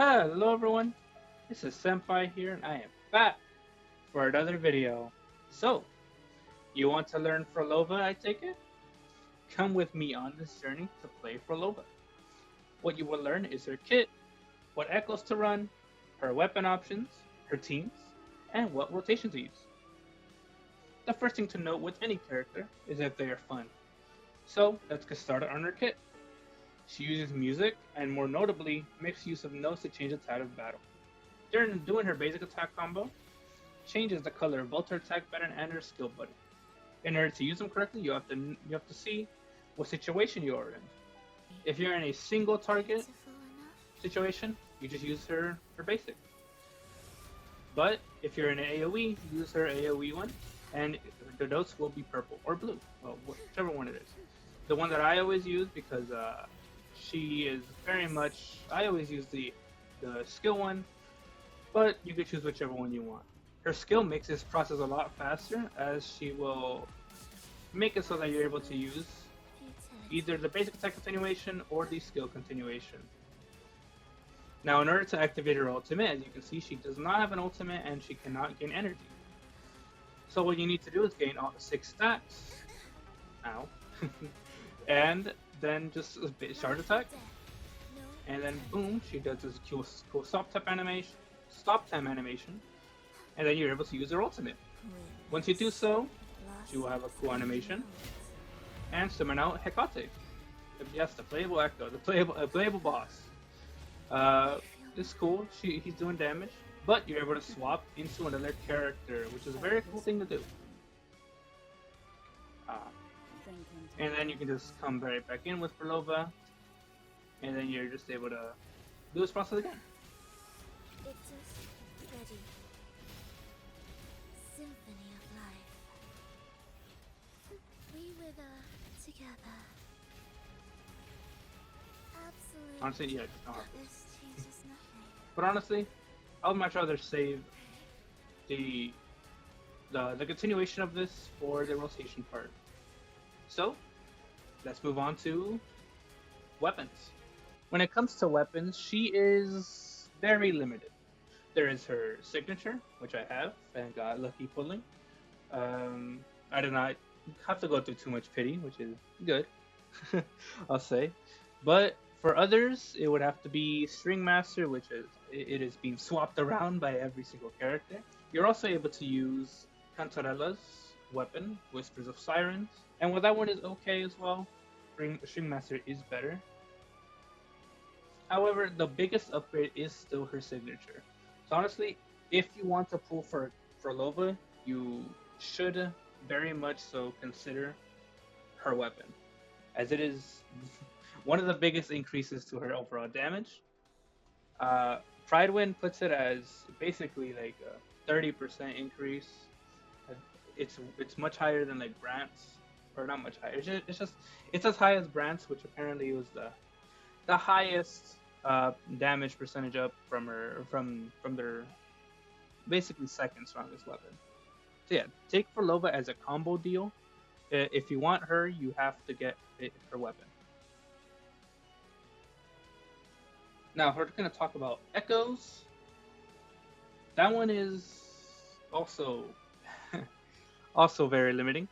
Hello everyone, this is Senpai here and I am back for another video. So, you want to learn Phrolova, I take it? Come with me on this journey to play Phrolova. What you will learn is her kit, what echoes to run, her weapon options, her teams, and what rotation to use. The first thing to note with any character is that they are fun. So, let's get started on her kit. She uses music and more notably makes use of notes to change the tide of battle. During doing her basic attack combo, changes the color of both her attack button and her skill button. In order to use them correctly, you have to see what situation you are in. If you're in a single target situation, you just use her basic. But if you're in an AoE, use her AoE one, and the notes will be purple or blue, well, whichever one it is. The one that I always use because she is very much. I always use the skill one, but you can choose whichever one you want. Her skill makes this process a lot faster as she will make it so that you're able to use either the basic attack continuation or the skill continuation. Now in order to activate her ultimate, as you can see, she does not have an ultimate and she cannot gain energy. So what you need to do is gain all 6 stacks. Ow. And then just a charge attack. And then boom, she does this cool stop time animation, and then you're able to use her ultimate. Once you do so, she will have a cool animation and summon out Hecate. Yes, the playable Echo, the playable boss. This is cool. He's doing damage, but you're able to swap into another character, which is a very cool thing to do. And then you can just come right back in with Phrolova, and then you're just able to do this process again. Symphony of life. We wither together. Absolute. Honestly, yeah, no. This changes nothing. But honestly, I would much rather save the continuation of this for the rotation part. So, let's move on to weapons. When it comes to weapons, she is very limited. There is her signature, which I have and got lucky pulling. I did not have to go through too much pity, which is good, I'll say. But for others, it would have to be String Master, which it is being swapped around by every single character. You're also able to use Cantarella's weapon, Whispers of Sirens, and while that one is okay as well, String Master is better. However, the biggest upgrade is still her signature. So honestly, if you want to pull for Phrolova, you should very much so consider her weapon, as it is one of the biggest increases to her overall damage. Pridewind puts it as basically like a 30% increase. It's much higher than like Brant's, or not much higher. It's as high as Brant's, which apparently was the highest damage percentage up from their basically second strongest weapon. So yeah, take Phrolova as a combo deal. If you want her, you have to get her weapon. Now we're going to talk about Echoes. That one is also also very limiting.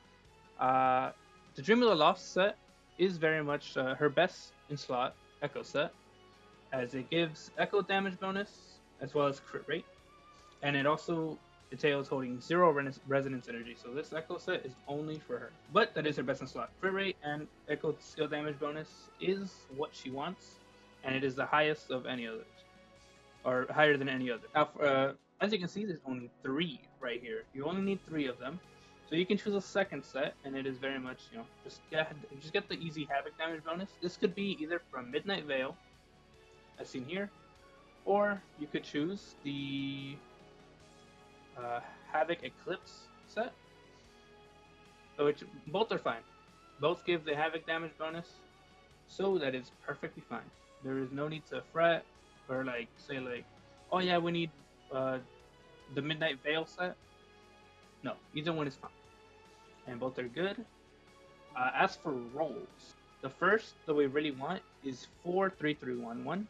The Dream of the Lost set is very much her best in slot Echo set, as it gives Echo damage bonus as well as crit rate, and it also entails holding 0 resonance energy. So this Echo set is only for her, but that is her best in slot. Crit rate and Echo skill damage bonus is what she wants, and it is the highest of any others, or higher than any other. Now, as you can see, there's only 3 right here. You only need 3 of them. So you can choose a second set, and it is very much, just get the easy Havoc damage bonus. This could be either from Midnight Veil, as seen here, or you could choose the Havoc Eclipse set, which both are fine. Both give the Havoc damage bonus, so that is perfectly fine. There is no need to fret or say oh yeah, we need the Midnight Veil set. No, either one is fine, and both are good. As for rolls, the first that we really want is 4-3-3-1-1.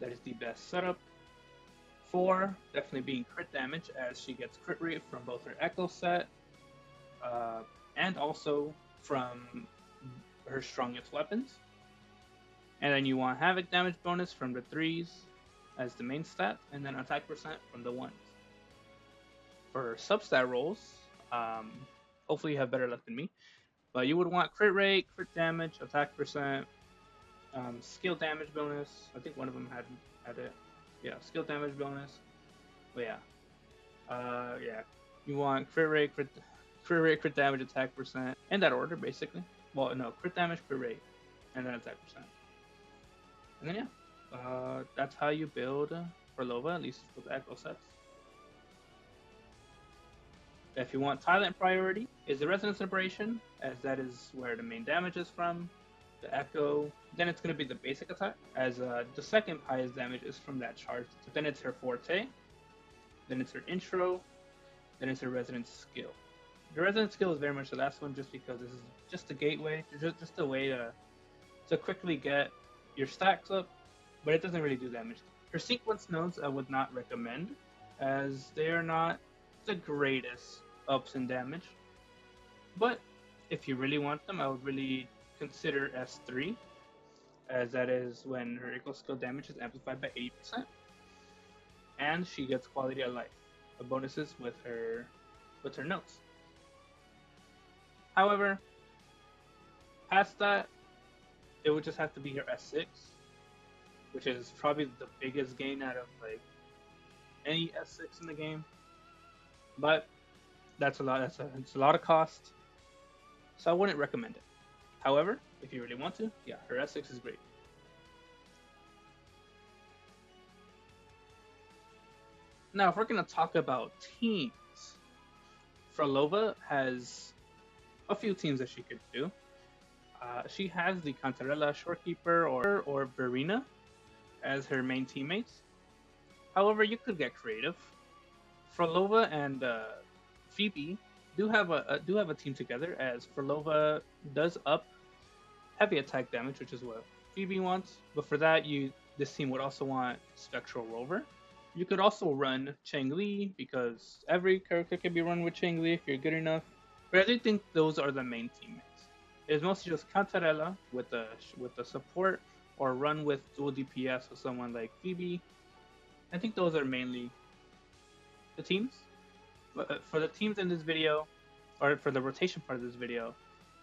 That is the best setup. 4, definitely being crit damage as she gets crit rate from both her Echo set and also from her strongest weapons. And then you want Havoc damage bonus from the 3s as the main stat, and then attack percent from the 1s. For substat rolls, hopefully you have better luck than me, but you would want crit rate, crit damage, attack percent, skill damage bonus. I think one of them had it. Yeah, skill damage bonus. But yeah, you want crit rate, crit damage, attack percent, in that order basically. Well, no, crit damage, crit rate, and then attack percent. And then yeah, that's how you build Phrolova, at least with the Echo sets. If you want Silent priority, is the Resonance Aberration, as that is where the main damage is from. The Echo, then it's going to be the basic attack, as the second highest damage is from that charge. So then it's her Forte, then it's her Intro, then it's her Resonance skill. The Resonance skill is very much the last one, just because this is just a gateway, just a way to quickly get your stacks up, but it doesn't really do damage. Her sequence nodes I would not recommend, as they are not the greatest ups in damage. But if you really want them, I would really consider S3, as that is when her equal skill damage is amplified by 80%, and she gets quality of life bonuses with her notes. However, past that, it would just have to be her S6, which is probably the biggest gain out of like any S6 in the game. But that's a lot. It's a lot of cost, so I wouldn't recommend it. However, if you really want to, yeah, her S6 is great. Now, if we're gonna talk about teams, Phrolova has a few teams that she could do. She has the Cantarella, Shorekeeper, or Verena as her main teammates. However, you could get creative. Phrolova and Phoebe do have a team together, as Phrolova does up heavy attack damage, which is what Phoebe wants. But for that, this team would also want Spectral Rover. You could also run Chang Li, because every character can be run with Chang Li if you're good enough. But I do think those are the main teammates. It's mostly just Cantarella with the support, or run with dual DPS with someone like Phoebe. I think those are mainly the teams. But for the teams in this video, or for the rotation part of this video,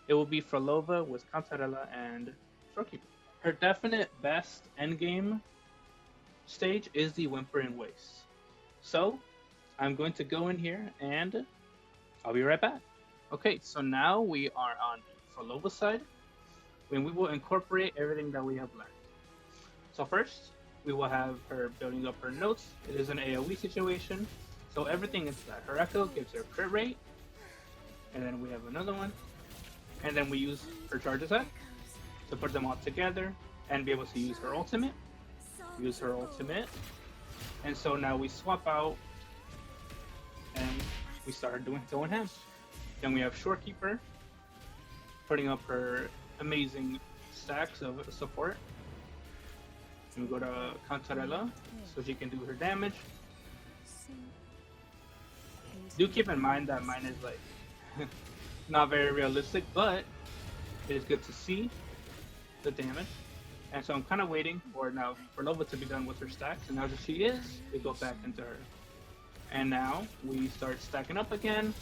it will be Phrolova with Cantarella and Shorekeeper. Her definite best endgame stage is the Whimpering Waste. So I'm going to go in here and I'll be right back. Okay, so now we are on Phrolova's side, and we will incorporate everything that we have learned. So first, we will have her building up her notes. It is an AoE situation, so everything is that. Her Echo gives her crit rate, and then we have another one, and then we use her charge attack to put them all together and be able to use her ultimate. And so now we swap out, and we start throwing hands. Then we have Shorekeeper putting up her amazing stacks of support. And we go to Cantarella so she can do her damage. Do keep in mind that mine is like not very realistic, but it is good to see the damage. And so I'm kind of waiting for now Phrolova to be done with her stacks, and now that she is, we go back into her. And now we start stacking up again,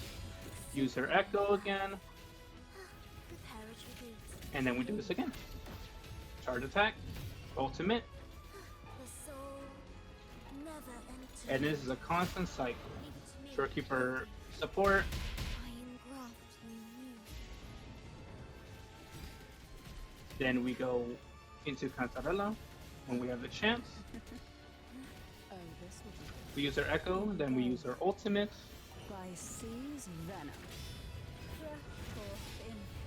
use her Echo again, and then we do this again. Charge attack, ultimate, and this is a constant cycle. Shorekeeper support, then we go into Cantarella when we have the chance. We use our Echo, then we use our ultimate.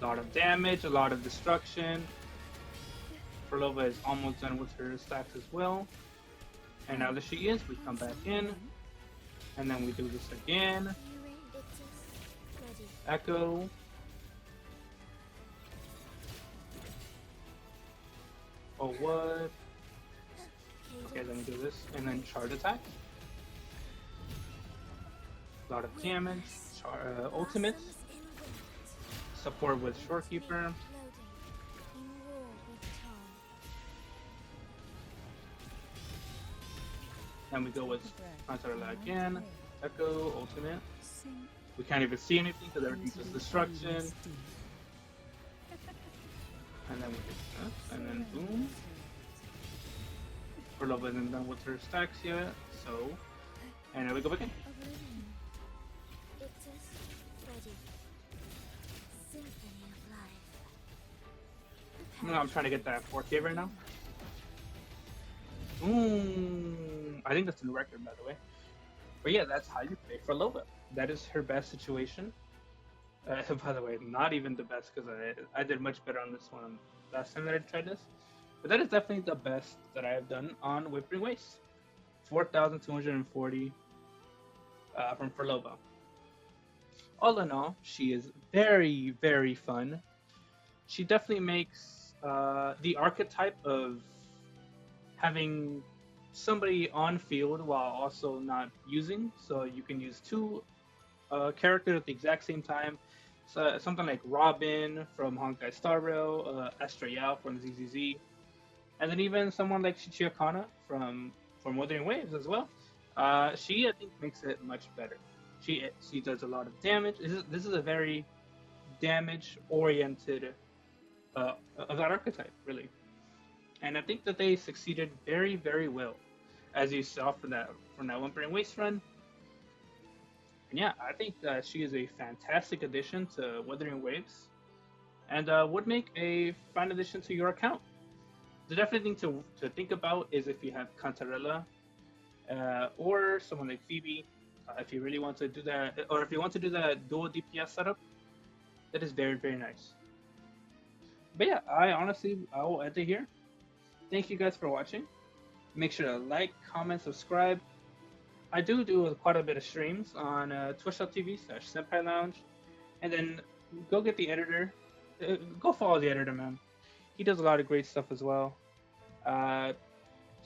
A lot of damage, a lot of destruction. Phrolova is almost done with her stacks as well. And now that she is, we come back in, and then we do this again. Echo. Oh, what? Okay, then we do this, and then charge attack. A lot of damage. Ultimates. Support with Shorekeeper. Then we go with Contarella again. Echo, ultimate. We can't even see anything because everything's just destruction. And then we get this, and then boom. Phrolova isn't done with her stacks yet, so. And then we go again. I'm trying to get that 4K right now. I think that's a new record, by the way. But yeah, that's how you play Phrolova. That is her best situation. By the way, not even the best because I did much better on this one last time that I tried this. But that is definitely the best that I have done on Wuthering Waste. 4,240 from Phrolova. All in all, she is very, very fun. She definitely makes the archetype of having somebody on field while also not using. So you can use two characters at the exact same time. So something like Robin from Honkai Star Rail, Astra Yall from ZZZ, and then even someone like Shichiya Kana from Wuthering Waves as well. She, I think, makes it much better. She does a lot of damage. This is a very damage oriented of that archetype, really. And I think that they succeeded very, very well, as you saw from that Wuthering Waste run. And yeah, I think she is a fantastic addition to Wuthering Waves, and would make a fine addition to your account. The definite thing to think about is if you have Cantarella or someone like Phoebe, if you really want to do that, or if you want to do that dual DPS setup, that is very, very nice. But yeah, I will end it here. Thank you guys for watching. Make sure to like, comment, subscribe. I do quite a bit of streams on twitch.tv/Senpai Lounge. And then go get the editor. Go follow the editor, man. He does a lot of great stuff as well. Either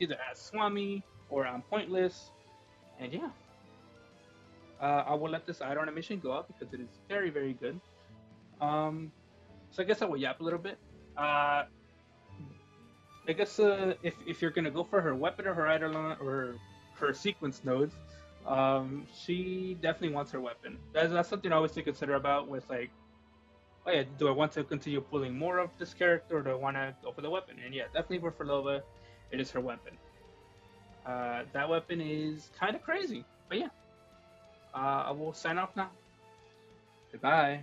at Swami or on Pointless. And yeah. I will let this idle animation go up because it is very, very good. So I guess I will yap a little bit. I guess if you're gonna go for her weapon or her Eidolon or her sequence nodes, she definitely wants her weapon. That's something I always to consider about with like, oh yeah, do I want to continue pulling more of this character or do I want to go for the weapon? And yeah, definitely for Phrolova, it is her weapon. That weapon is kind of crazy, but yeah. I will sign off now. Goodbye.